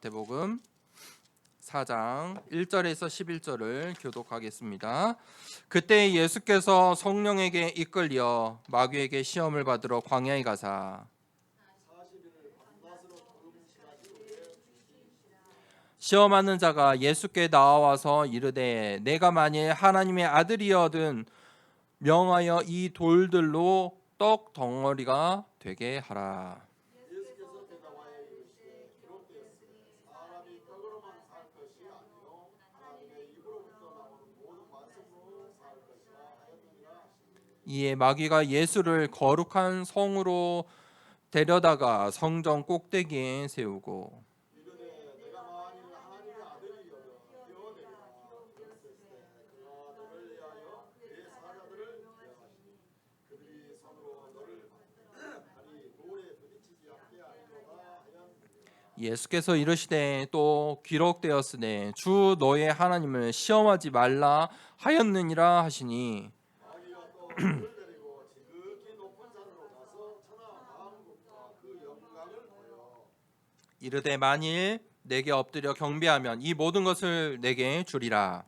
마태복음 4장 1절에서 11절을 교독하겠습니다. 그때 예수께서 성령에게 이끌려 마귀에게 시험을 받으러 광야에 가사 시험하는 자가 예수께 나와서 이르되 내가 만일 하나님의 아들이여든 명하여 이 돌들로 떡 덩어리가 되게 하라. 이에 마귀가 예수를 거룩한 성으로 데려다가 성전 꼭대기에 세우고 예수께서 이르시되 또 기록되었으되 주 너의 하나님을 시험하지 말라 하였느니라 하시니 이르되 만일 내게 엎드려 경배하면 이 모든 것을 내게 주리라.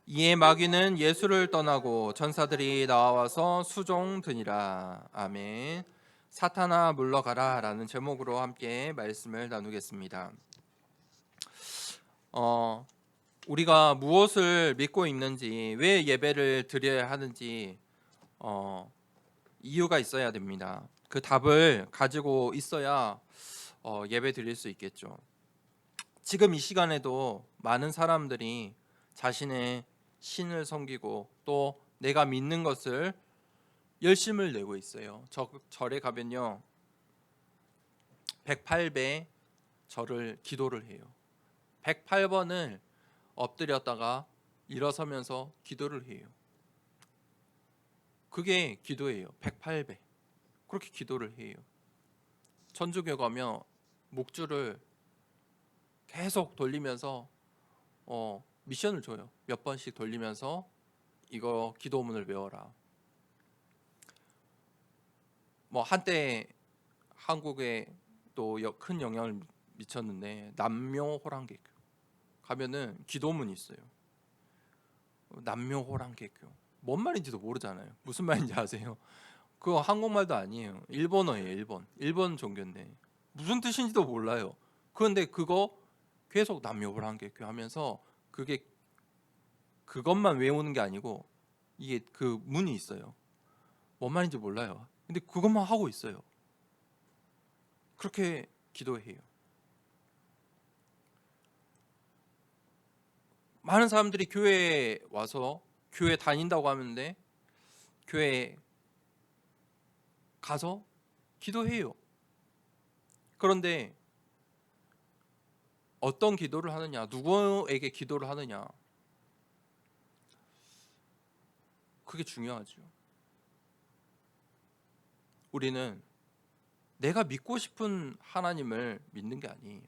이에 마귀는 예수를 떠나고 천사들이 나와서 수종드니라. 아멘. 사탄아 물러가라 라는 제목으로 함께 말씀을 나누겠습니다. 우리가 무엇을 믿고 있는지, 왜 예배를 드려야 하는지 이유가 있어야 됩니다. 그 답을 가지고 있어야 예배 드릴 수 있겠죠. 지금 이 시간에도 많은 사람들이 자신의 신을 섬기고 또 내가 믿는 것을 열심을 내고 있어요. 절에 가면요 108배 기도를 해요. 108번을 엎드렸다가 일어서면서 기도를 해요. 그게 기도예요. 108배 그렇게 기도를 해요. 천주교 가면 목줄을 계속 돌리면서 미션을 줘요. 몇 번씩 돌리면서 이거 기도문을 외워라. 한때 한국에 또 큰 영향을 미쳤는데 남묘호랑개교 가면은 기도문이 있어요. 남묘호랑개교 뭔 말인지도 모르잖아요. 무슨 말인지 아세요? 그거 한국말도 아니에요. 일본어예요. 일본 종교인데 무슨 뜻인지도 몰라요. 그런데 그거 계속 남묘호랑개교 하면서 그것만 외우는 게 아니고 이게 그 문이 있어요. 뭔 말인지 몰라요. 근데 그것만 하고 있어요. 그렇게 기도해요. 많은 사람들이 교회에 와서 교회 다닌다고 하는데 교회에 가서 기도해요. 그런데 어떤 기도를 하느냐, 누구에게 기도를 하느냐, 그게 중요하죠. 우리는 내가 믿고 싶은 하나님을 믿는 게 아니에요.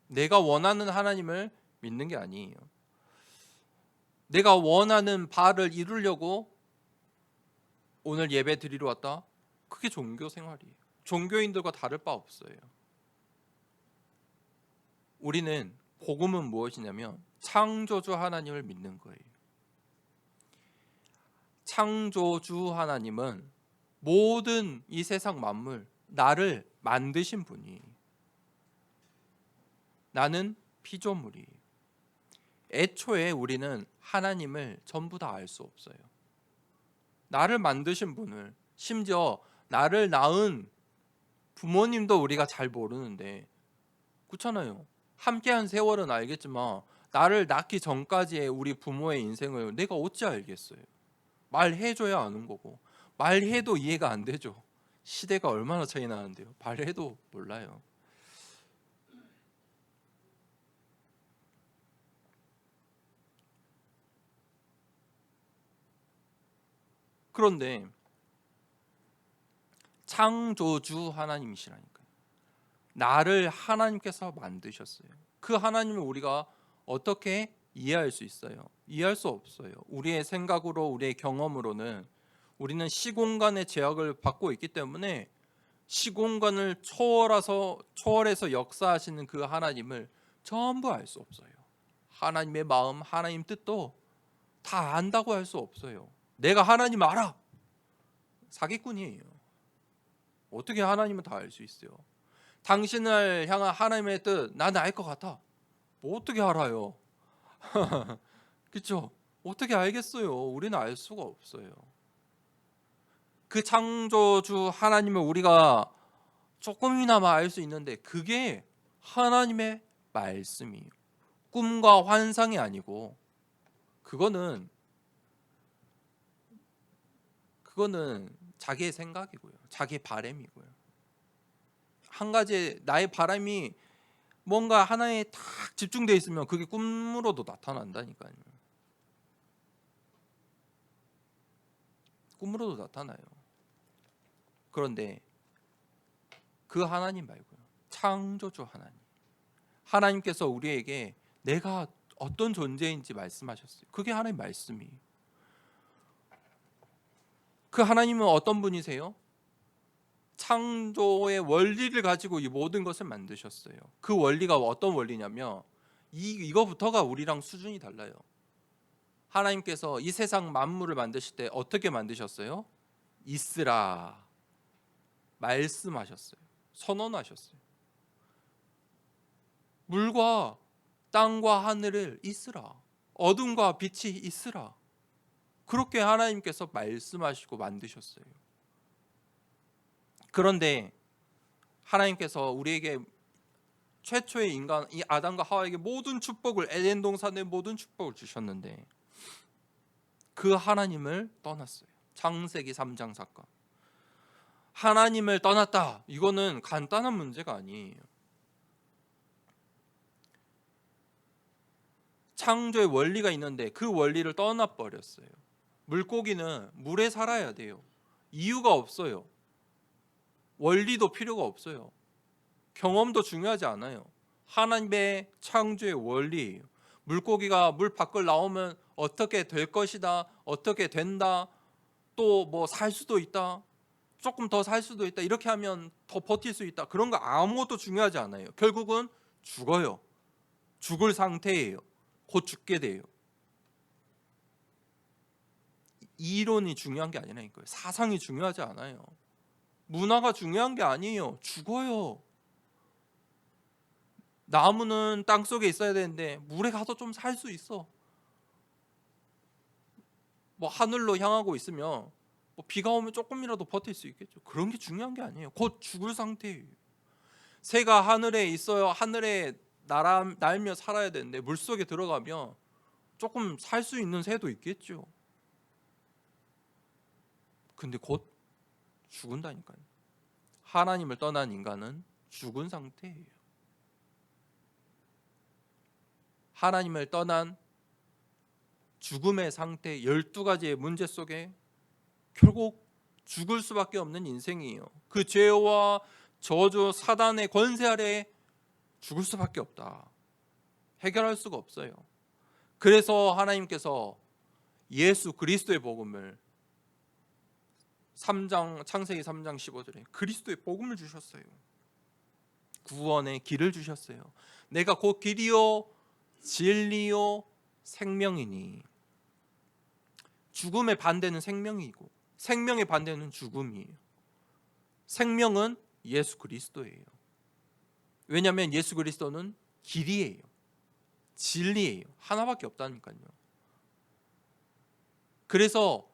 내가 원하는 하나님을 믿는 게 아니에요. 내가 원하는 바를 이루려고 오늘 예배 드리러 왔다? 그게 종교 생활이에요. 종교인들과 다를 바 없어요. 우리는 복음은 무엇이냐면 창조주 하나님을 믿는 거예요. 창조주 하나님은 모든 이 세상 만물, 나를 만드신 분이에요. 나는 피조물이에요. 애초에 우리는 하나님을 전부 다 알 수 없어요. 나를 만드신 분을, 심지어 나를 낳은 부모님도 우리가 잘 모르는데, 그렇잖아요. 함께한 세월은 알겠지만 나를 낳기 전까지의 우리 부모의 인생을 내가 어찌 알겠어요. 말해줘야 아는 거고, 말해도 이해가 안 되죠. 시대가 얼마나 차이 나는데요. 말해도 몰라요. 그런데 창조주 하나님이시라니까요. 나를 하나님께서 만드셨어요. 그 하나님을 우리가 어떻게 이해할 수 있어요? 이해할 수 없어요. 우리의 생각으로, 우리의 경험으로는 우리는 시공간의 제약을 받고 있기 때문에 시공간을 초월해서 역사하시는 그 하나님을 전부 알 수 없어요. 하나님의 마음, 하나님 뜻도 다 안다고 할 수 없어요. 내가 하나님 알아. 사기꾼이에요. 어떻게 하나님은 다 알 수 있어요? 당신을 향한 하나님의 뜻 나는 알 것 같아. 뭐 어떻게 알아요? 그렇죠? 어떻게 알겠어요? 우리는 알 수가 없어요. 그 창조주 하나님을 우리가 조금이나마 알 수 있는데 그게 하나님의 말씀이에요. 꿈과 환상이 아니고 그거는 자기의 생각이고요. 자기의 바람이고요. 한 가지 나의 바람이 뭔가 하나에 딱 집중되어 있으면 그게 꿈으로도 나타난다니까요. 꿈으로도 나타나요. 그런데 그 하나님 말고요. 창조주 하나님께서 우리에게 내가 어떤 존재인지 말씀하셨어요. 그게 하나님 말씀이에요. 그 하나님은 어떤 분이세요? 창조의 원리를 가지고 이 모든 것을 만드셨어요. 그 원리가 어떤 원리냐면 이거부터가 우리랑 수준이 달라요. 하나님께서 이 세상 만물을 만드실 때 어떻게 만드셨어요? 있으라 말씀하셨어요. 선언하셨어요. 물과 땅과 하늘을 있으라. 어둠과 빛이 있으라. 그렇게 하나님께서 말씀하시고 만드셨어요. 그런데 하나님께서 우리에게 최초의 인간 이 아담과 하와에게 모든 축복을 에덴 동산의 모든 축복을 주셨는데 그 하나님을 떠났어요. 창세기 3장 사건. 하나님을 떠났다. 이거는 간단한 문제가 아니에요. 창조의 원리가 있는데 그 원리를 떠나버렸어요. 물고기는 물에 살아야 돼요. 이유가 없어요. 원리도 필요가 없어요. 경험도 중요하지 않아요. 하나님의 창조의 원리예요. 물고기가 물 밖을 나오면 어떻게 될 것이다, 어떻게 된다, 또 뭐 살 수도 있다, 조금 더 살 수도 있다, 이렇게 하면 더 버틸 수 있다, 그런 거 아무것도 중요하지 않아요. 결국은 죽어요. 죽을 상태예요. 곧 죽게 돼요. 이론이 중요한 게 아니라니까요. 사상이 중요하지 않아요. 문화가 중요한 게 아니에요. 죽어요. 나무는 땅 속에 있어야 되는데 물에 가서 좀 살 수 있어. 뭐 하늘로 향하고 있으면 뭐 비가 오면 조금이라도 버틸 수 있겠죠. 그런 게 중요한 게 아니에요. 곧 죽을 상태예요. 새가 하늘에 있어요. 하늘에 날며 살아야 되는데 물속에 들어가면 조금 살 수 있는 새도 있겠죠. 근데 곧 죽은다니까요. 하나님을 떠난 인간은 죽은 상태예요. 하나님을 떠난 죽음의 상태 12가지의 문제 속에 결국 죽을 수밖에 없는 인생이에요. 그 죄와 저주 사단의 권세 아래 죽을 수밖에 없다. 해결할 수가 없어요. 그래서 하나님께서 예수 그리스도의 복음을 창세기 3장 15절에 그리스도의 복음을 주셨어요. 구원의 길을 주셨어요. 내가 곧 길이요 진리요 생명이니. 죽음의 반대는 생명이고 생명의 반대는 죽음이에요. 생명은 예수 그리스도예요. 왜냐하면 예수 그리스도는 길이에요. 진리예요. 하나밖에 없다니까요. 그래서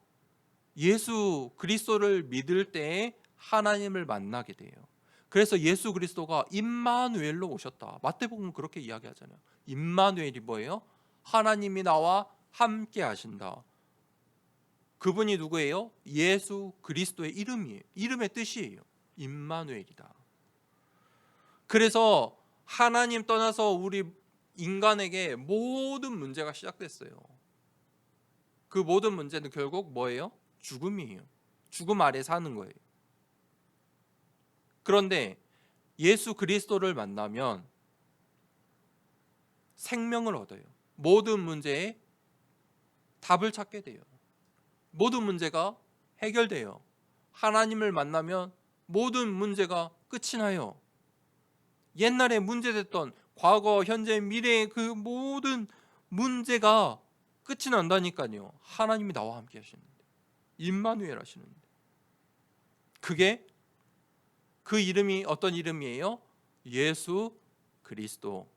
예수 그리스도를 믿을 때 하나님을 만나게 돼요. 그래서 예수 그리스도가 임마누엘로 오셨다. 마태복음은 그렇게 이야기하잖아요. 임마누엘이 뭐예요? 하나님이 나와 함께 하신다. 그분이 누구예요? 예수 그리스도의 이름이에요. 이름의 뜻이에요. 임마누엘이다. 그래서 하나님 떠나서 우리 인간에게 모든 문제가 시작됐어요. 그 모든 문제는 결국 뭐예요? 죽음이에요. 죽음 아래 사는 거예요. 그런데 예수 그리스도를 만나면 생명을 얻어요. 모든 문제에 답을 찾게 돼요. 모든 문제가 해결돼요. 하나님을 만나면 모든 문제가 끝이 나요. 옛날에 문제됐던 과거, 현재, 미래의 그 모든 문제가 끝이 난다니까요. 하나님이 나와 함께 하시는데, 임마누엘 하시는데, 그게 그 이름이 어떤 이름이에요? 예수 그리스도.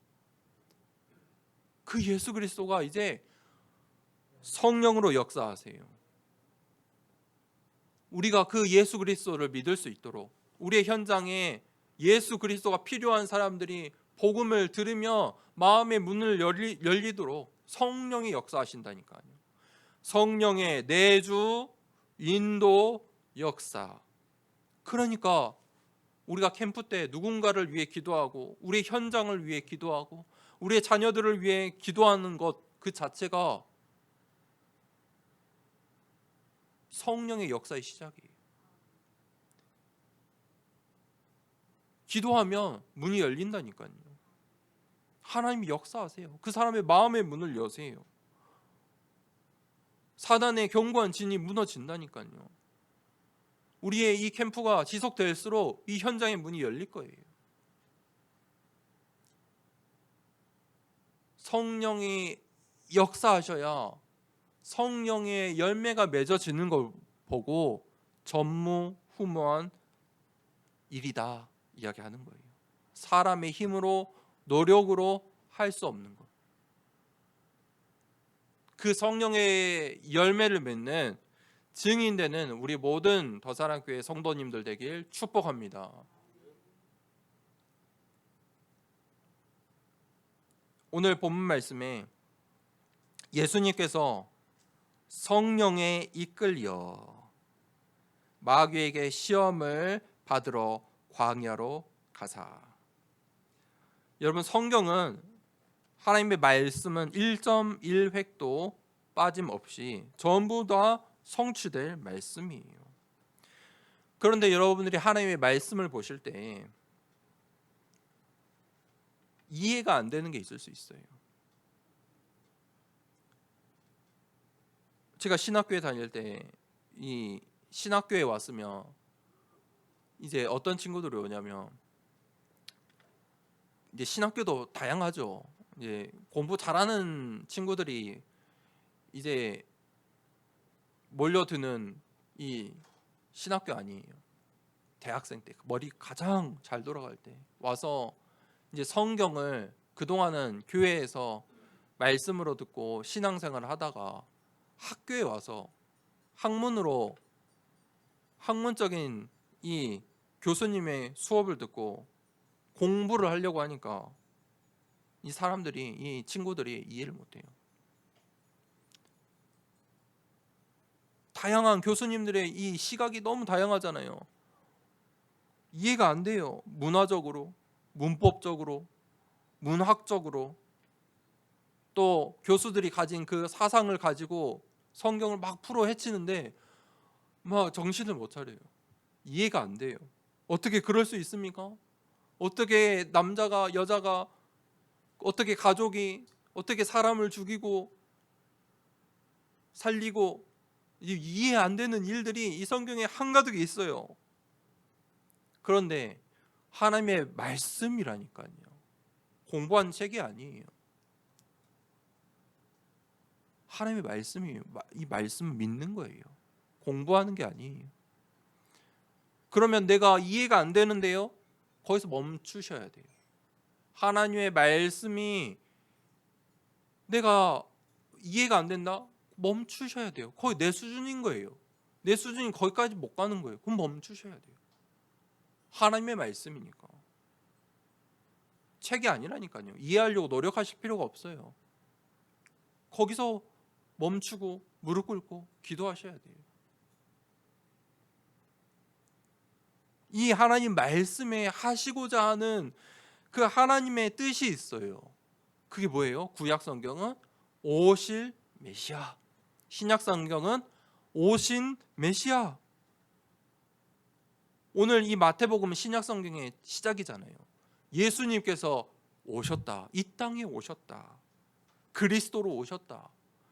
그 예수 그리스도가 이제 성령으로 역사하세요. 우리가 그 예수 그리스도를 믿을 수 있도록, 우리의 현장에 예수 그리스도가 필요한 사람들이 복음을 들으며 마음의 문을 열리도록 성령이 역사하신다니까요. 성령의 내주, 인도, 역사. 그러니까 우리가 캠프 때 누군가를 위해 기도하고, 우리 현장을 위해 기도하고, 우리의 자녀들을 위해 기도하는 것 그 자체가 성령의 역사의 시작이에요. 기도하면 문이 열린다니까요. 하나님이 역사하세요. 그 사람의 마음의 문을 여세요. 사단의 견고한 진이 무너진다니까요. 우리의 이 캠프가 지속될수록 이 현장의 문이 열릴 거예요. 성령이 역사하셔야 성령의 열매가 맺어지는 걸 보고 전무후무한 일이다 이야기하는 거예요. 사람의 힘으로, 노력으로 할 수 없는 것. 그 성령의 열매를 맺는 증인되는 우리 모든 더사랑교회 성도님들 되길 축복합니다. 오늘 본문 말씀에 예수님께서 성령에 이끌려 마귀에게 시험을 받으러 광야로 가사. 여러분, 성경은, 하나님의 말씀은 1.1획도 빠짐없이 전부 다 성취될 말씀이에요. 그런데 여러분들이 하나님의 말씀을 보실 때 이해가 안 되는 게 있을 수 있어요. 제가 신학교에 다닐 때 이 신학교에 왔으면 이제 어떤 친구들이 오냐면, 이제 신학교도 다양하죠. 이제 공부 잘하는 친구들이 이제 몰려드는 이 신학교 아니에요. 대학생 때 머리 가장 잘 돌아갈 때 와서 이제 성경을 그동안은 교회에서 말씀으로 듣고 신앙생활을 하다가 학교에 와서 학문적인 이 교수님의 수업을 듣고 공부를 하려고 하니까 이 친구들이 이해를 못해요. 다양한 교수님들의 이 시각이 너무 다양하잖아요. 이해가 안 돼요. 문화적으로, 문법적으로, 문학적으로. 또 교수들이 가진 그 사상을 가지고 성경을 막 풀어 헤치는데 막 정신을 못 차려요. 이해가 안 돼요. 어떻게 그럴 수 있습니까? 어떻게 남자가, 여자가, 어떻게 가족이, 어떻게 사람을 죽이고 살리고, 이해 안 되는 일들이 이 성경에 한가득 있어요. 그런데 하나님의 말씀이라니까요. 공부한 책이 아니에요. 하나님의 말씀이, 이 말씀을 믿는 거예요. 공부하는 게 아니에요. 그러면 내가 이해가 안 되는데요, 거기서 멈추셔야 돼요. 하나님의 말씀이 내가 이해가 안 된다? 멈추셔야 돼요. 거의 내 수준인 거예요. 내 수준이 거기까지 못 가는 거예요. 그럼 멈추셔야 돼요. 하나님의 말씀이니까. 책이 아니라니까요. 이해하려고 노력하실 필요가 없어요. 거기서 멈추고 무릎 꿇고 기도하셔야 돼요. 이 하나님 말씀에 하시고자 하는 그 하나님의 뜻이 있어요. 그게 뭐예요? 구약 성경은 오실 메시아, 신약 성경은 오신 메시아. 오늘 이 마태복음은 신약 성경의 시작이잖아요. 예수님께서 오셨다. 이 땅에 오셨다. 그리스도로 오셨다.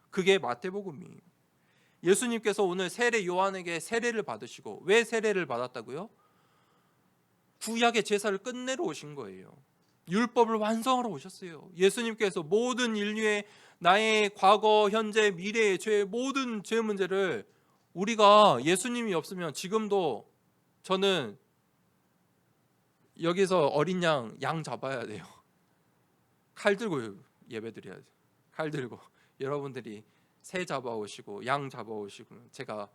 그게 마태복음이에요. 예수님께서 오늘 세례 요한에게 세례를 받으시고, 왜 세례를 받았다고요? 구약의 제사를 끝내러 오신 거예요. 율법을 완성하러 오셨어요. 예수님께서 모든 인류의 나의 과거, 현재, 미래의 죄, 모든 죄 문제를, 우리가 예수님이 없으면 지금도 저는 여기서 어린 양 잡아야 돼요. 칼 들고 예배 드려야 돼요. 칼 들고 여러분들이 새 잡아오시고 양 잡아오시고 제가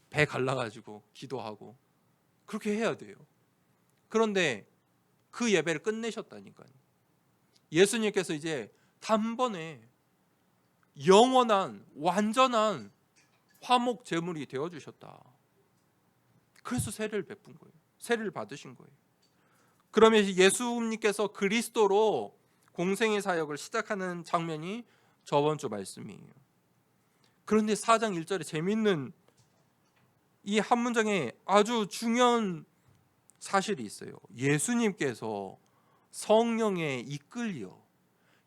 배 갈라가지고 기도하고 그렇게 해야 돼요. 그런데 그 예배를 끝내셨다니까요. 예수님께서 이제 단번에 영원한 완전한 화목 제물이 되어주셨다. 그래서 세례를 베푼 거예요. 세례를 받으신 거예요. 그러면 예수님께서 그리스도로 공생의 사역을 시작하는 장면이 저번 주 말씀이에요. 그런데 4장 1절에 재밌는 이 한 문장에 아주 중요한 사실이 있어요. 예수님께서 성령에 이끌려,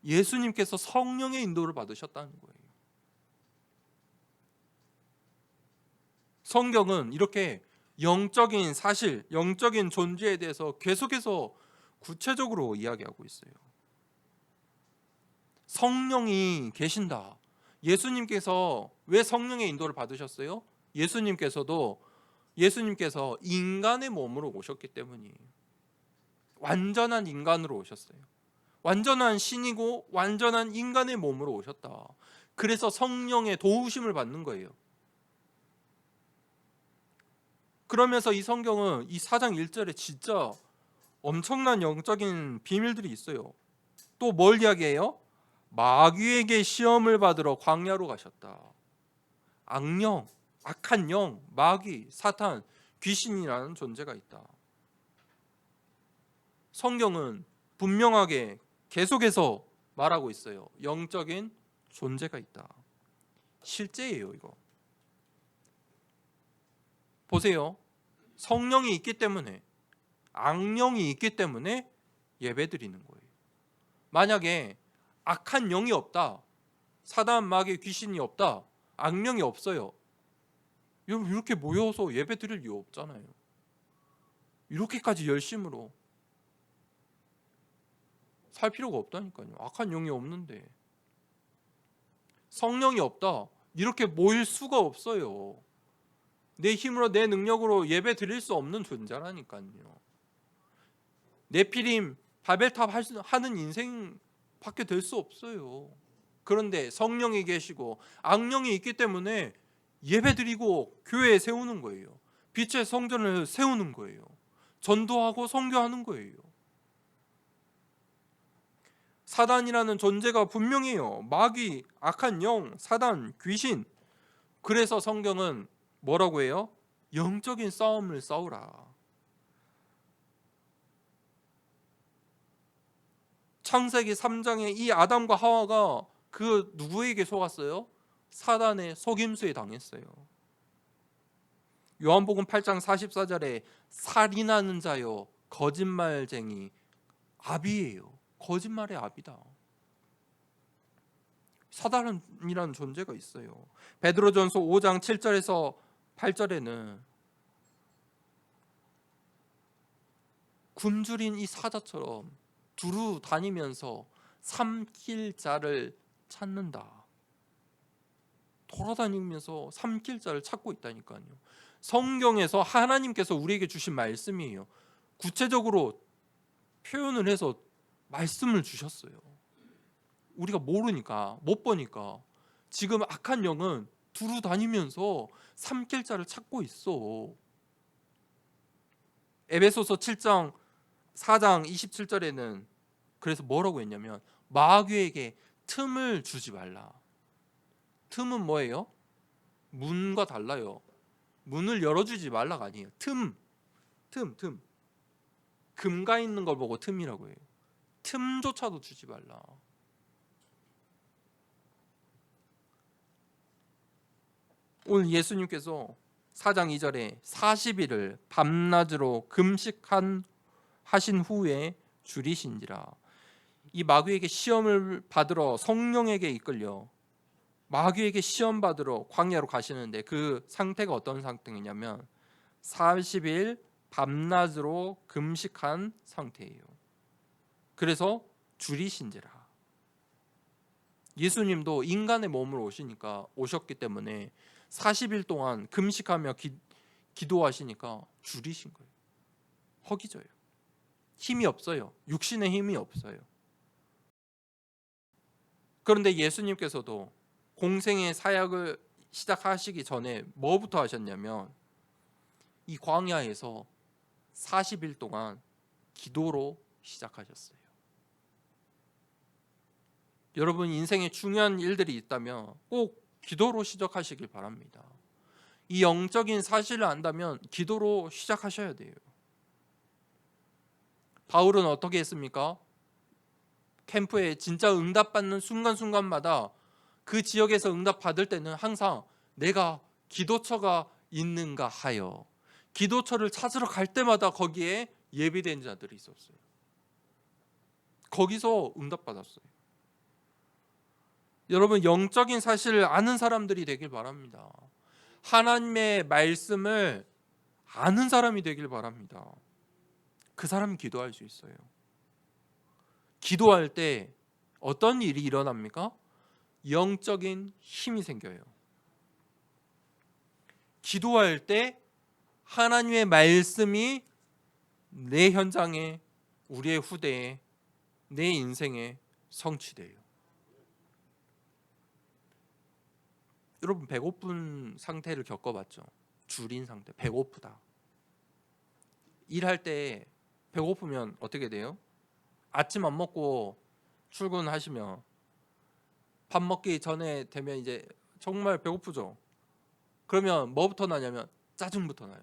예수님께서 성령의 인도를 받으셨다는 거예요. 성경은 이렇게 영적인 사실, 영적인 존재에 대해서 계속해서 구체적으로 이야기하고 있어요. 성령이 계신다. 예수님께서 왜 성령의 인도를 받으셨어요? 예수님께서 인간의 몸으로 오셨기 때문이에요. 완전한 인간으로 오셨어요. 완전한 신이고 완전한 인간의 몸으로 오셨다. 그래서 성령의 도우심을 받는 거예요. 그러면서 이 성경은 이 4장 1절에 진짜 엄청난 영적인 비밀들이 있어요. 또 뭘 이야기해요? 마귀에게 시험을 받으러 광야로 가셨다. 악령, 악한 영, 마귀, 사탄, 귀신이라는 존재가 있다. 성경은 분명하게 계속해서 말하고 있어요. 영적인 존재가 있다. 실제예요, 이거. 보세요. 성령이 있기 때문에, 악령이 있기 때문에 예배드리는 거예요. 만약에 악한 영이 없다, 사단, 마귀, 귀신이 없다, 악령이 없어요, 여러분 이렇게 모여서 예배드릴 이유 없잖아요. 이렇게까지 열심으로 살 필요가 없다니까요. 악한 영이 없는데. 성령이 없다, 이렇게 모일 수가 없어요. 내 힘으로, 내 능력으로 예배 드릴 수 없는 존재라니까요. 네피림, 바벨탑 하는 인생밖에 될 수 없어요. 그런데 성령이 계시고 악령이 있기 때문에 예배 드리고 교회에 세우는 거예요. 빛의 성전을 세우는 거예요. 전도하고 선교하는 거예요. 사단이라는 존재가 분명해요. 마귀, 악한 영, 사단, 귀신. 그래서 성경은 뭐라고 해요? 영적인 싸움을 싸우라. 창세기 3장에 이 아담과 하와가 그 누구에게 속았어요? 사단의 속임수에 당했어요. 요한복음 8장 44절에 살인하는 자여 거짓말쟁이, 아비예요. 거짓말의 아비다. 사단이라는 존재가 있어요. 베드로전서 5장 7절에서 8절에는 굶주린 이 사자처럼 두루 다니면서 삼킬 자를 찾는다. 돌아다니면서 삼킬 자를 찾고 있다니까요. 성경에서 하나님께서 우리에게 주신 말씀이에요. 구체적으로 표현을 해서 말씀을 주셨어요. 우리가 모르니까, 못 보니까 지금 악한 영은 두루 다니면서 삼킬 자를 찾고 있어. 에베소서 7장 4장 27절에는 그래서 뭐라고 했냐면 마귀에게 틈을 주지 말라. 틈은 뭐예요? 문과 달라요. 문을 열어주지 말라가 아니에요. 틈. 금가 있는 걸 보고 틈이라고 해요. 틈조차도 주지 말라. 오늘 예수님께서 4장 2절에 40일을 밤낮으로 금식하신 후에 줄이신지라. 이 마귀에게 시험을 받으러 성령에게 이끌려 마귀에게 시험 받으러 광야로 가시는데 그 상태가 어떤 상태냐면 40일 밤낮으로 금식한 상태예요. 그래서 줄이신지라. 예수님도 인간의 몸으로 오셨기 때문에 40일 동안 금식하며 기도하시니까 줄이신 거예요. 허기져요. 힘이 없어요. 육신의 힘이 없어요. 그런데 예수님께서도 공생의 사역을 시작하시기 전에 뭐부터 하셨냐면 이 광야에서 40일 동안 기도로 시작하셨어요. 여러분 인생에 중요한 일들이 있다면 꼭 기도로 시작하시길 바랍니다. 이 영적인 사실을 안다면 기도로 시작하셔야 돼요. 바울은 어떻게 했습니까? 캠프에 진짜 응답받는 순간순간마다 그 지역에서 응답받을 때는 항상 내가 기도처가 있는가 하여 기도처를 찾으러 갈 때마다 거기에 예비된 자들이 있었어요. 거기서 응답받았어요. 여러분 영적인 사실을 아는 사람들이 되길 바랍니다. 하나님의 말씀을 아는 사람이 되길 바랍니다. 그 사람이 기도할 수 있어요. 기도할 때 어떤 일이 일어납니까? 영적인 힘이 생겨요. 기도할 때 하나님의 말씀이 내 현장에, 우리의 후대에, 내 인생에 성취돼요. 여러분 배고픈 상태를 겪어봤죠? 줄인 상태, 배고프다. 일할 때 배고프면 어떻게 돼요? 아침 안 먹고 출근하시면 밥 먹기 전에 되면 이제 정말 배고프죠. 그러면 뭐부터 나냐면 짜증부터 나요.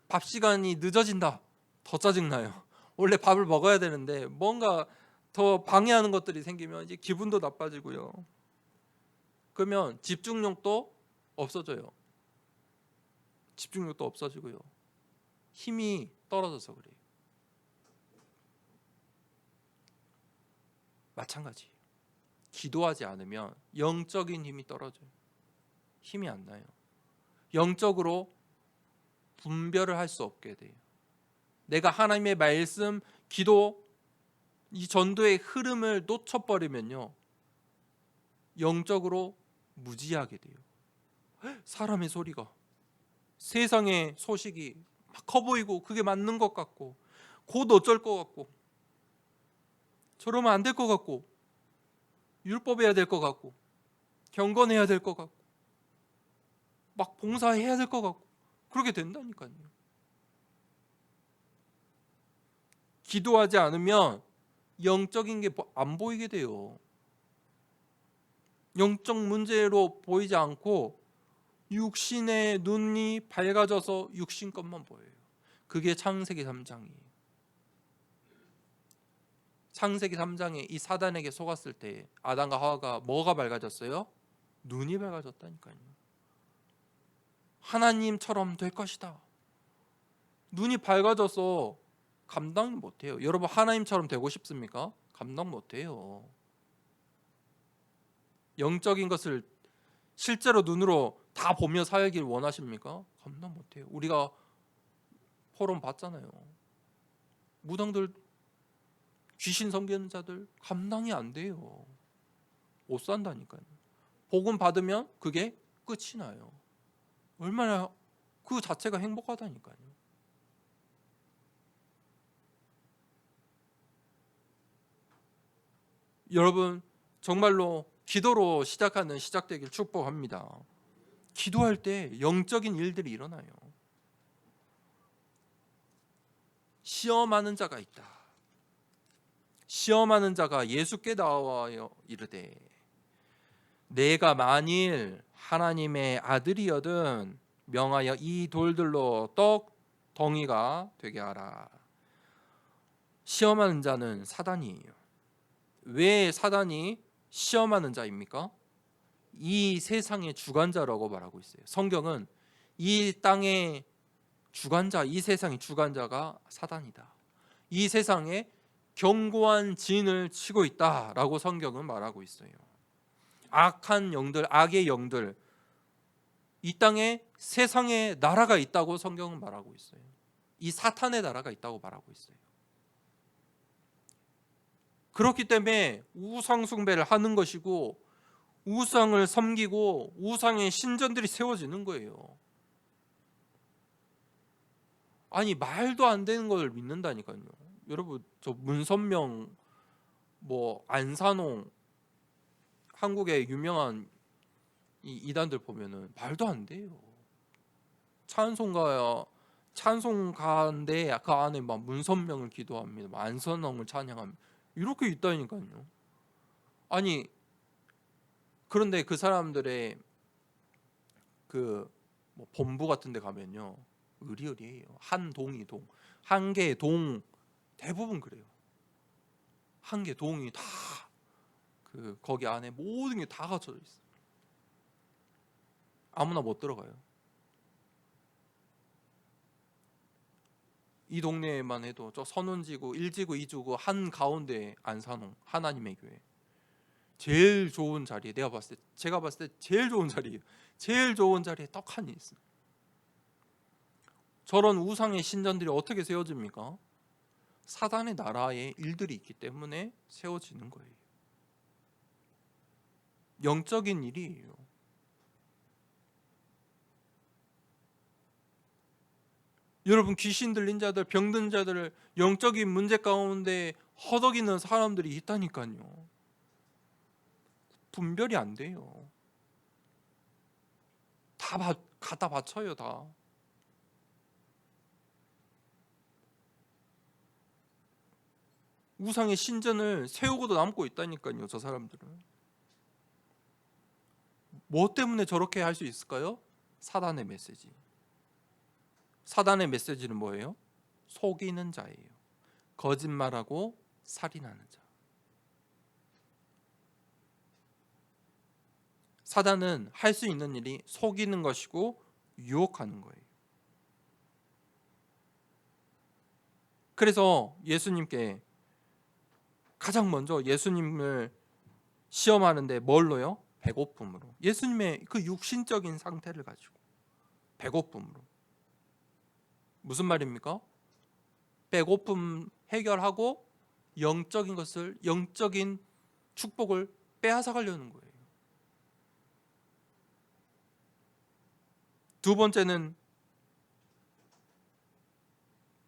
밥 시간이 늦어진다. 더 짜증나요. 원래 밥을 먹어야 되는데 뭔가 더 방해하는 것들이 생기면 이제 기분도 나빠지고요. 그러면 집중력도 없어져요. 집중력도 없어지고요. 힘이 떨어져서 그래요. 마찬가지. 기도하지 않으면 영적인 힘이 떨어져요. 힘이 안 나요. 영적으로 분별을 할 수 없게 돼요. 내가 하나님의 말씀, 기도, 이 전도의 흐름을 놓쳐버리면요, 영적으로 무지하게 돼요. 사람의 소리가, 세상의 소식이 막 커 보이고 그게 맞는 것 같고 곧 어쩔 것 같고 저러면 안 될 것 같고 율법해야 될 것 같고 경건해야 될 것 같고 막 봉사해야 될 것 같고 그렇게 된다니까요. 기도하지 않으면 영적인 게 안 보이게 돼요. 영적 문제로 보이지 않고 육신의 눈이 밝아져서 육신 것만 보여요. 그게 창세기 3장이에요. 창세기 3장에 이 사단에게 속았을 때 아담과 하와가 뭐가 밝아졌어요? 눈이 밝아졌다니까요. 하나님처럼 될 것이다. 눈이 밝아져서 감당 못해요. 여러분 하나님처럼 되고 싶습니까? 감당 못해요. 영적인 것을 실제로 눈으로 다 보며 살길 원하십니까? 감당 못해요. 우리가 포럼 봤잖아요. 무당들, 귀신 섬기는 자들 감당이 안 돼요. 못 산다니까요. 복음 받으면 그게 끝이 나요. 얼마나 그 자체가 행복하다니까요. 여러분 정말로 기도로 시작되길 축복합니다. 기도할 때 영적인 일들이 일어나요. 시험하는 자가 있다. 시험하는 자가 예수께 나와요 이르되 내가 만일 하나님의 아들이여든 명하여 이 돌들로 떡 덩이가 되게 하라. 시험하는 자는 사단이에요. 왜 사단이 시험하는 자입니까? 이 세상의 주관자라고 말하고 있어요. 성경은 이 땅의 주관자, 이 세상의 주관자가 사단이다. 이 세상의 견고한 진을 치고 있다라고 성경은 말하고 있어요. 악한 영들, 악의 영들, 이 땅에 세상의 나라가 있다고 성경은 말하고 있어요. 이 사탄의 나라가 있다고 말하고 있어요. 그렇기 때문에 우상 숭배를 하는 것이고 우상을 섬기고 우상의 신전들이 세워지는 거예요. 아니, 말도 안 되는 걸 믿는다니까요. 여러분, 저 문선명, 안산홍, 한국의 유명한 이 이단들 보면은 말도 안 돼요. 찬송가인데 그 안에 막 문선명을 기도합니다. 안선홍을 찬양합니다. 이렇게 있다니까요. 아니, 그런데 그 사람들의 본부 같은 데 가면요, 의리의리해요. 한 동이 동, 한 개의 동, 대부분 그래요. 한 개 동이 다 거기 안에 모든 게 다 갖춰져 있어요. 아무나 못 들어가요. 이 동네에만 해도 저 선운지구, 1지구, 2지구 한 가운데 안산홍 하나님의 교회, 제일 좋은 자리에, 제가 봤을 때 제일 좋은 자리예요. 제일 좋은 자리에 떡하니 있어요. 저런 우상의 신전들이 어떻게 세워집니까? 사단의 나라에 일들이 있기 때문에 세워지는 거예요. 영적인 일이에요. 여러분, 귀신 들린 자들, 병든 자들을 영적인 문제 가운데 허덕이는 사람들이 있다니까요. 분별이 안 돼요. 다 갖다 바쳐요, 다. 우상의 신전을 세우고도 남고 있다니까요, 저 사람들은. 뭐 때문에 저렇게 할 수 있을까요? 사단의 메시지. 사단의 메시지는 뭐예요? 속이는 자예요. 거짓말하고 살인하는 자. 사단은 할 수 있는 일이 속이는 것이고 유혹하는 거예요. 그래서 예수님께 가장 먼저 예수님을 시험하는데 뭘로요? 배고픔으로. 예수님의 그 육신적인 상태를 가지고 배고픔으로. 무슨 말입니까? 배고픔 해결하고 영적인 축복을 빼앗아 가려는 거예요. 두 번째는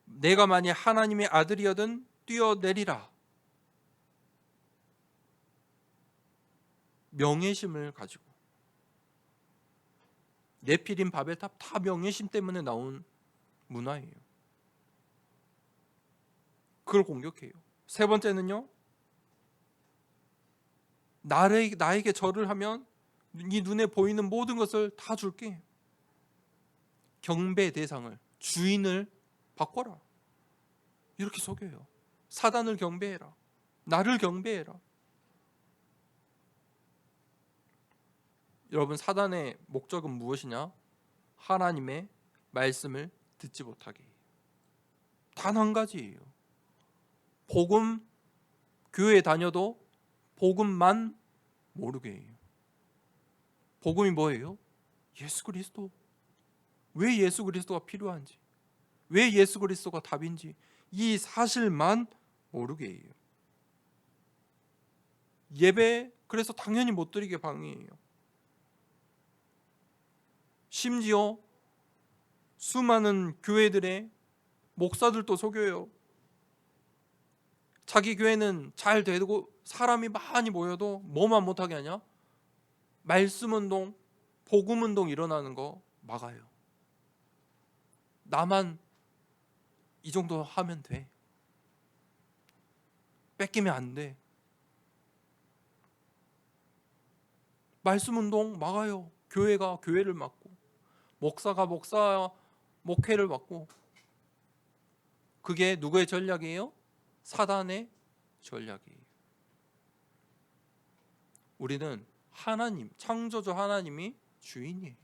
내가 만약 하나님의 아들이어든 뛰어내리라. 명예심을 가지고. 네피림 바벨탑 다 명예심 때문에 나온 문화예요. 그걸 공격해요. 세 번째는요, 나에게 절을 하면 네 눈에 보이는 모든 것을 다 줄게. 경배 대상을, 주인을 바꿔라. 이렇게 속여요. 사단을 경배해라. 나를 경배해라. 여러분, 사단의 목적은 무엇이냐? 하나님의 말씀을 듣지 못하게 해요. 단 한 가지예요. 교회에 다녀도 복음만 모르게 해요. 복음이 뭐예요? 예수 그리스도. 왜 예수 그리스도가 필요한지, 왜 예수 그리스도가 답인지, 이 사실만 모르게 해요. 예배 그래서 당연히 못 드리게 방해해요. 심지어 수많은 교회들의 목사들도 속여요. 자기 교회는 잘 되고 사람이 많이 모여도 뭐만 못하게 하냐? 말씀 운동, 복음 운동 일어나는 거 막아요. 나만 이 정도 하면 돼. 뺏기면 안 돼. 말씀 운동 막아요. 교회가 교회를 막고, 목사가 목회를 막고. 그게 누구의 전략이에요? 사단의 전략이에요. 우리는 하나님, 창조주 하나님이 주인이에요.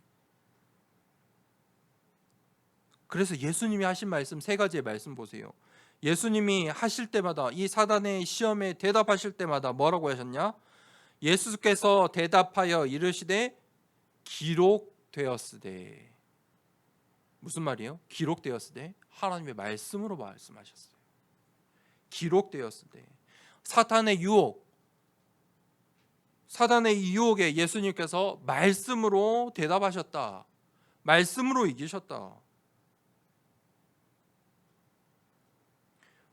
그래서 예수님이 하신 말씀, 세 가지의 말씀 보세요. 예수님이 하실 때마다 이 사단의 시험에 대답하실 때마다 뭐라고 하셨냐? 예수께서 대답하여 이르시되 기록되었으되. 무슨 말이에요? 기록되었으되 하나님의 말씀으로 말씀하셨어요. 기록되었으되. 사탄의 유혹에 예수님께서 말씀으로 대답하셨다. 말씀으로 이기셨다.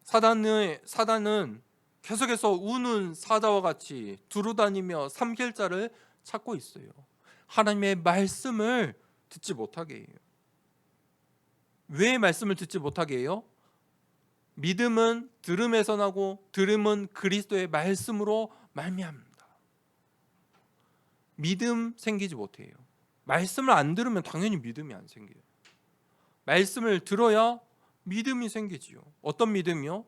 사단은 계속해서 우는 사자와 같이 두루다니며 삼킬 자를 찾고 있어요. 하나님의 말씀을 듣지 못하게 해요. 왜 말씀을 듣지 못하게 해요? 믿음은 들음에서 나고 들음은 그리스도의 말씀으로 말미암는다. 믿음 생기지 못해요. 말씀을 안 들으면 당연히 믿음이 안 생겨요. 말씀을 들어야 믿음이 생기지요. 어떤 믿음이요?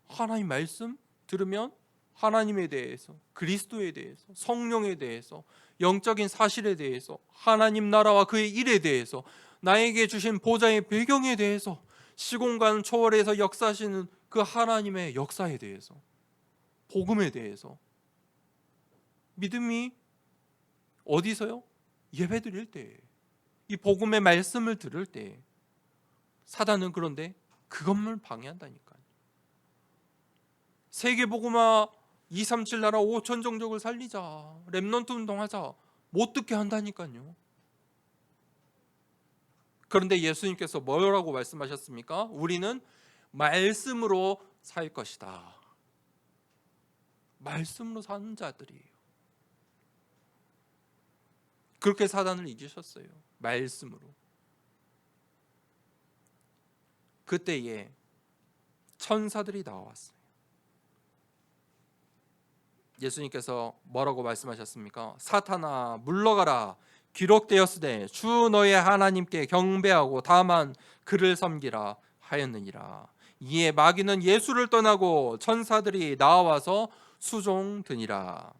하나님 말씀 들으면 하나님에 대해서, 그리스도에 대해서, 성령에 대해서, 영적인 사실에 대해서, 하나님 나라와 그의 일에 대해서, 나에게 주신 보좌의 배경에 대해서, 시공간 초월해서 역사하시는 그 하나님의 역사에 대해서, 복음에 대해서 믿음이 어디서요? 예배 드릴 때, 이 복음의 말씀을 들을 때. 사단은 그런데 그것만 방해한다니까요. 세계복음화 237 나라 5천 종족을 살리자, 렘넌트 운동하자, 못 듣게 한다니까요. 그런데 예수님께서 뭐라고 말씀하셨습니까? 우리는 말씀으로 살 것이다. 말씀으로 사는 자들이에요. 그렇게 사단을 이기셨어요. 말씀으로. 그때에 천사들이 나왔어요. 예수님께서 뭐라고 말씀하셨습니까? 사탄아 물러가라. 기록되었으되 주 너의 하나님께 경배하고 다만 그를 섬기라 하였느니라. 이에 마귀는 예수를 떠나고 천사들이 나와서 수종드니라.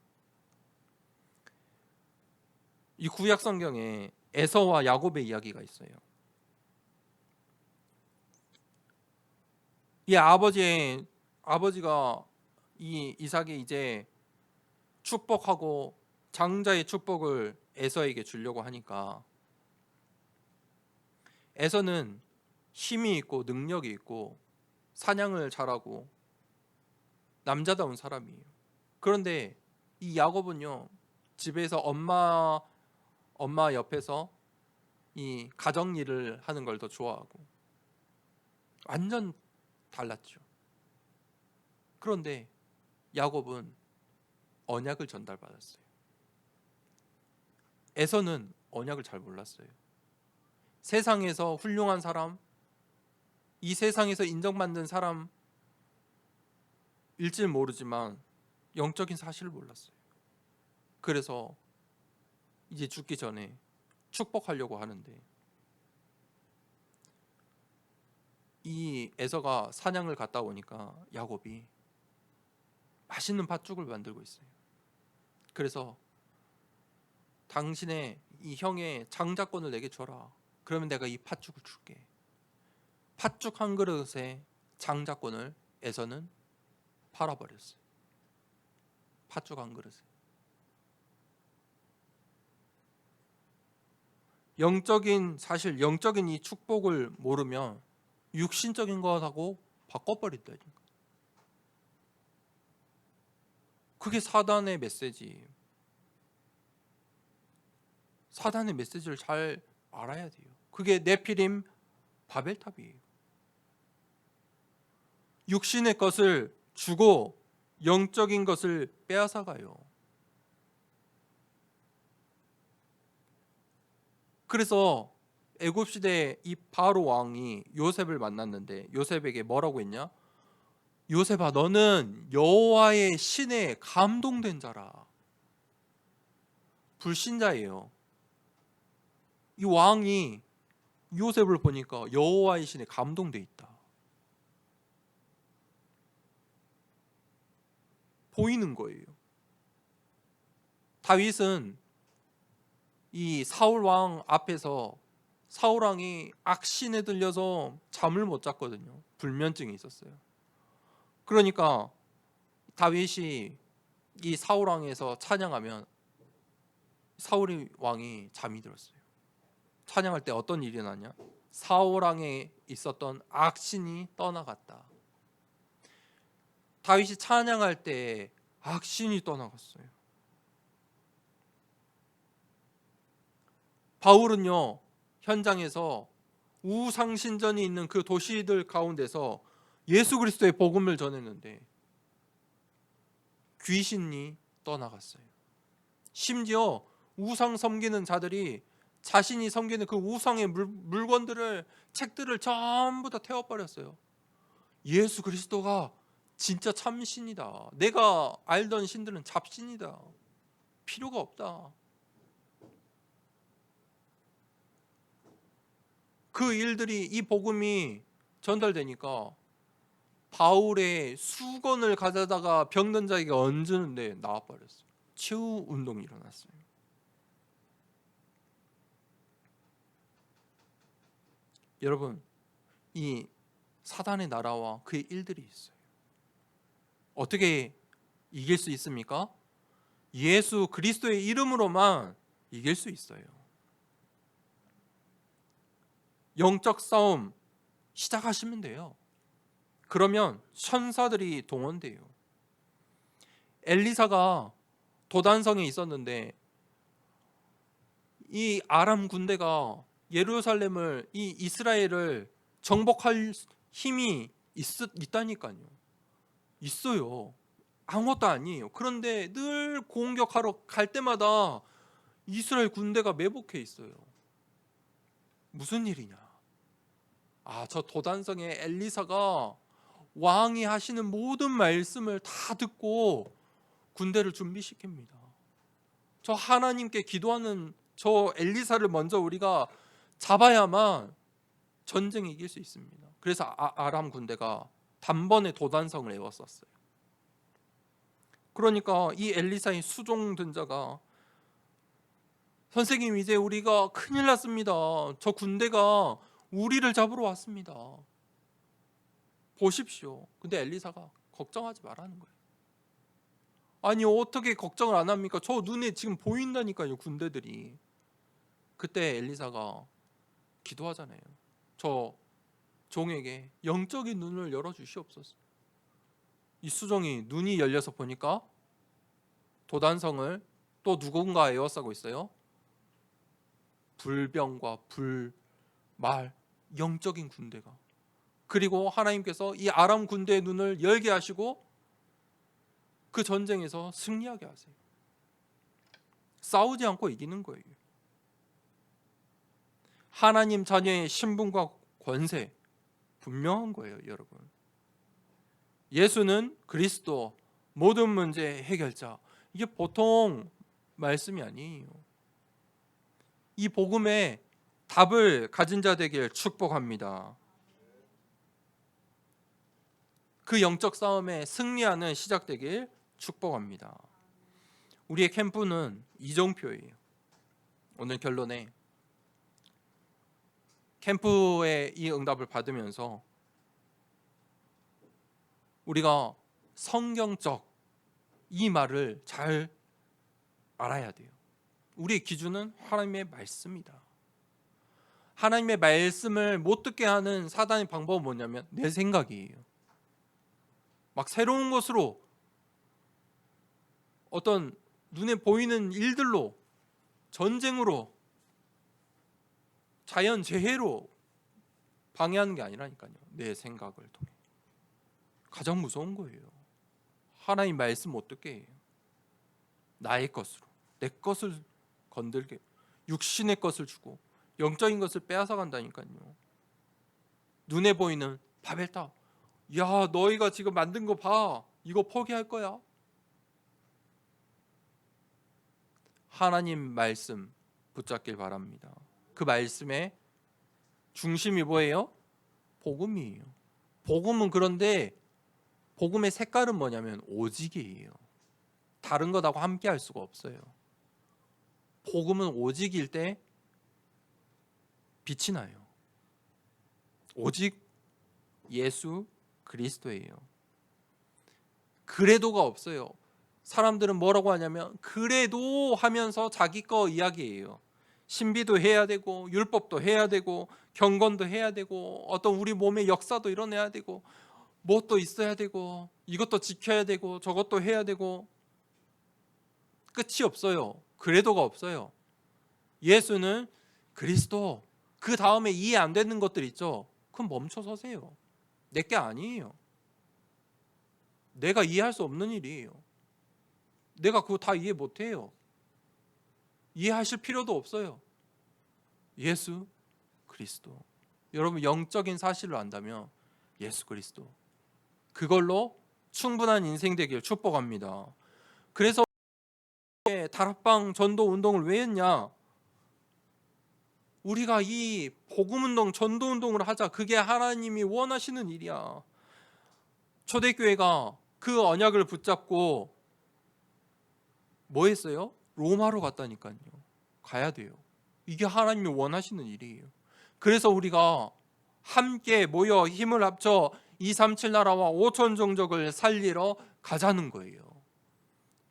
이 구약 성경에 에서와 야곱의 이야기가 있어요. 이 아버지가 이 이삭이 이제 축복하고 장자의 축복을 에서에게 주려고 하니까, 에서는 힘이 있고 능력이 있고 사냥을 잘하고 남자다운 사람이에요. 그런데 이 야곱은요, 집에서 엄마 옆에서 이 가정 일을 하는 걸 더 좋아하고 완전 달랐죠. 그런데 야곱은 언약을 전달받았어요. 에서는 언약을 잘 몰랐어요. 세상에서 훌륭한 사람, 이 세상에서 인정받는 사람일지는 모르지만 영적인 사실을 몰랐어요. 그래서 이제 죽기 전에 축복하려고 하는데, 이 에서가 사냥을 갔다 오니까 야곱이 맛있는 팥죽을 만들고 있어요. 그래서 당신의 이 형의 장자권을 내게 줘라. 그러면 내가 이 팥죽을 줄게. 팥죽 한 그릇에 장자권을 에서는 팔아버렸어요. 팥죽 한 그릇에. 영적인 사실, 영적인 이 축복을 모르면 육신적인 것하고 바꿔버린다니까. 그게 사단의 메시지예요. 사단의 메시지를 잘 알아야 돼요. 그게 네피림 바벨탑이에요. 육신의 것을 주고 영적인 것을 빼앗아가요. 그래서 애굽 시대에 이 바로 왕이 요셉을 만났는데 요셉에게 뭐라고 했냐? 요셉아, 너는 여호와의 신에 감동된 자라. 불신자예요. 이 왕이 요셉을 보니까 여호와의 신에 감동돼 있다. 보이는 거예요. 다윗은 이 사울 왕 앞에서 사울 왕이 악신에 들려서 잠을 못 잤거든요. 불면증이 있었어요. 그러니까 다윗이 이 사울 왕에서 찬양하면 사울 왕이 잠이 들었어요. 찬양할 때 어떤 일이 나냐? 사울 왕에 있었던 악신이 떠나갔다. 다윗이 찬양할 때 악신이 떠나갔어요. 바울은요, 현장에서 우상신전이 있는 그 도시들 가운데서 예수 그리스도의 복음을 전했는데 귀신이 떠나갔어요. 심지어 우상 섬기는 자들이 자신이 섬기는 그 우상의 물건들을, 책들을 전부 다 태워버렸어요. 예수 그리스도가 진짜 참신이다. 내가 알던 신들은 잡신이다. 필요가 없다. 그 일들이, 이 복음이 전달되니까 바울의 수건을 가져다가 병든 자에게 얹는데 나와버렸어요. 치유 운동이 일어났어요. 여러분, 이 사단의 나라와 그의 일들이 있어요. 어떻게 이길 수 있습니까? 예수 그리스도의 이름으로만 이길 수 있어요. 영적 싸움 시작하시면 돼요. 그러면 천사들이 동원돼요. 엘리사가 도단성에 있었는데 이 아람 군대가 예루살렘을, 이 이스라엘을 정복할 힘이 있다니까요. 있어요. 아무것도 아니에요. 그런데 늘 공격하러 갈 때마다 이스라엘 군대가 매복해 있어요. 무슨 일이냐? 저 도단성의 엘리사가 왕이 하시는 모든 말씀을 다 듣고 군대를 준비시킵니다. 저 하나님께 기도하는 저 엘리사를 먼저 우리가 잡아야만 전쟁에 이길 수 있습니다. 그래서 아람 군대가 단번에 도단성을 에웠었어요. 그러니까 이 엘리사의 수종든 자가, 선생님, 이제 우리가 큰일 났습니다. 저 군대가 우리를 잡으러 왔습니다. 보십시오. 근데 엘리사가 걱정하지 말라는 거예요. 아니, 어떻게 걱정을 안 합니까? 저 눈에 지금 보인다니까요, 군대들이. 그때 엘리사가 기도하잖아요. 저 종에게 영적인 눈을 열어주시옵소서. 이 수종이 눈이 열려서 보니까 도단성을 또 누군가 에워싸고 있어요. 불병과 불말, 영적인 군대가. 그리고 하나님께서 이 아람 군대의 눈을 열게 하시고 그 전쟁에서 승리하게 하세요. 싸우지 않고 이기는 거예요. 하나님 자녀의 신분과 권세 분명한 거예요, 여러분. 예수는 그리스도, 모든 문제의 해결자. 이게 보통 말씀이 아니에요. 이 복음의 답을 가진 자 되길 축복합니다. 그 영적 싸움에 승리하는 시작되길 축복합니다. 우리의 캠프는 이정표예요. 오늘 결론에 캠프의 이 응답을 받으면서 우리가 성경적 이 말을 잘 알아야 돼요. 우리의 기준은 하나님의 말씀이다. 하나님의 말씀을 못 듣게 하는 사단의 방법은 뭐냐면 내 생각이에요. 막 새로운 것으로, 어떤 눈에 보이는 일들로, 전쟁으로, 자연재해로 방해하는 게 아니라니까요. 내 생각을 통해. 가장 무서운 거예요. 하나님 말씀 못 듣게 해요. 나의 것으로, 내 것을 건들게, 육신의 것을 주고 영적인 것을 빼앗아 간다니까요. 눈에 보이는 바벨탑, 야, 너희가 지금 만든 거 봐, 이거 포기할 거야? 하나님 말씀 붙잡길 바랍니다. 그 말씀의 중심이 뭐예요? 복음이에요. 복음은, 그런데 복음의 색깔은 뭐냐면 오직이에요. 다른 것하고 함께 할 수가 없어요. 복음은 오직일 때 빛이 나요. 오직 예수 그리스도예요. 그래도가 없어요. 사람들은 뭐라고 하냐면 그래도 하면서 자기 거 이야기해요. 신비도 해야 되고 율법도 해야 되고 경건도 해야 되고 어떤 우리 몸의 역사도 이뤄내야 되고 뭣도 있어야 되고 이것도 지켜야 되고 저것도 해야 되고 끝이 없어요. 그래도가 없어요. 예수는 그리스도, 그 다음에 이해 안 되는 것들 있죠? 그럼 멈춰 서세요. 내게 아니에요. 내가 이해할 수 없는 일이에요. 내가 그거 다 이해 못해요. 이해하실 필요도 없어요. 예수 그리스도. 여러분 영적인 사실을 안다면 예수 그리스도, 그걸로 충분한 인생 되길 축복합니다. 그래서 다락방 전도 운동을 왜 했냐? 우리가 이 복음 운동, 전도 운동을 하자. 그게 하나님이 원하시는 일이야. 초대교회가 그 언약을 붙잡고 뭐 했어요? 로마로 갔다니까요. 가야 돼요. 이게 하나님이 원하시는 일이에요. 그래서 우리가 함께 모여 힘을 합쳐 237 나라와 5천 종족을 살리러 가자는 거예요.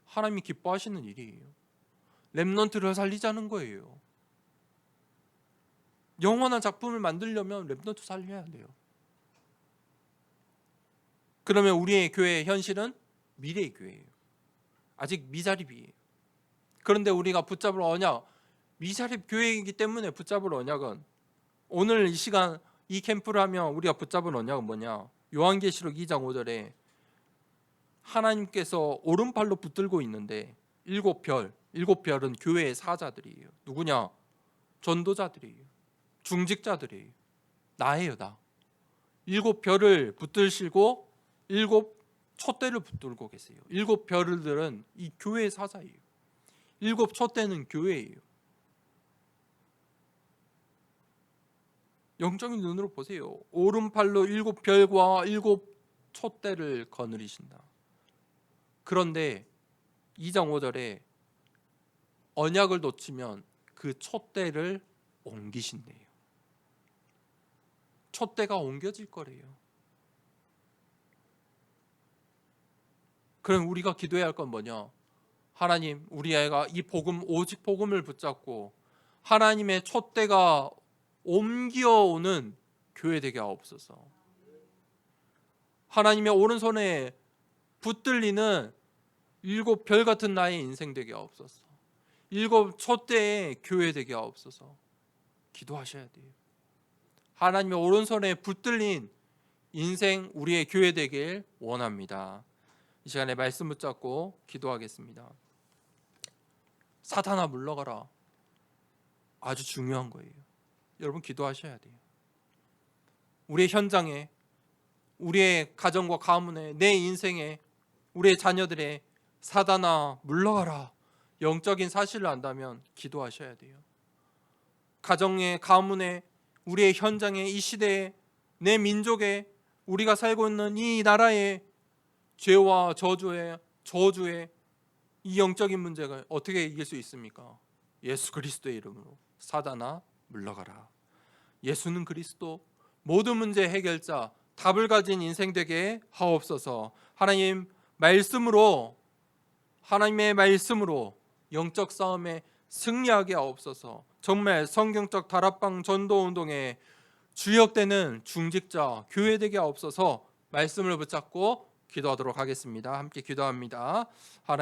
하나님이 기뻐하시는 일이에요. 렘넌트를 살리자는 거예요. 영원한 작품을 만들려면 렘넌트 살려야 돼요. 그러면 우리의 교회의 현실은 미래의 교회예요. 아직 미자립이에요. 그런데 우리가 붙잡을 언약, 미자립 교회이기 때문에 붙잡을 언약은, 오늘 이 시간 이 캠프를 하면 우리가 붙잡을 언약은 뭐냐? 요한계시록 2장 5절에 하나님께서 오른팔로 붙들고 있는데 일곱 별은 교회의 사자들이에요. 누구냐? 전도자들이에요. 중직자들이에요. 나예요, 나. 일곱 별을 붙들시고 일곱 촛대를 붙들고 계세요. 일곱 별들은 이 교회의 사자예요. 일곱 촛대는 교회예요. 영적인 눈으로 보세요. 오른팔로 일곱 별과 일곱 촛대를 거느리신다. 그런데 2장 5절에 언약을 놓치면 그 촛대를 옮기신대요. 촛대가 옮겨질 거래요. 그럼 우리가 기도해야 할 건 뭐냐? 하나님, 우리 아이가 이 복음, 오직 복음을 붙잡고 하나님의 촛대가 옮겨오는 교회 되게 하옵소서. 하나님의 오른손에 붙들리는 일곱 별 같은 나의 인생 되게 하옵소서. 일곱 촛대의 교회 되게 하옵소서. 기도하셔야 돼요. 하나님의 오른손에 붙들린 인생, 우리의 교회 되길 원합니다. 이 시간에 말씀 붙잡고 기도하겠습니다. 사탄아 물러가라. 아주 중요한 거예요. 여러분 기도하셔야 돼요. 우리의 현장에, 우리의 가정과 가문에, 내 인생에, 우리의 자녀들의 사탄아 물러가라. 영적인 사실을 안다면 기도하셔야 돼요. 가정에, 가문에, 우리의 현장에, 이 시대에, 내 민족에, 우리가 살고 있는 이 나라에 죄와 저주의 이 영적인 문제가 어떻게 이길 수 있습니까? 예수 그리스도의 이름으로 사단아 물러가라. 예수는 그리스도, 모든 문제 해결자, 답을 가진 인생 되게 하옵소서. 하나님 말씀으로, 하나님의 말씀으로 영적 싸움에 승리하게 하옵소서. 정말 성경적 다락방 전도 운동에 주역되는 중직자 교회 되게 하옵소서. 말씀을 붙잡고 기도하도록 하겠습니다. 함께 기도합니다. 하나님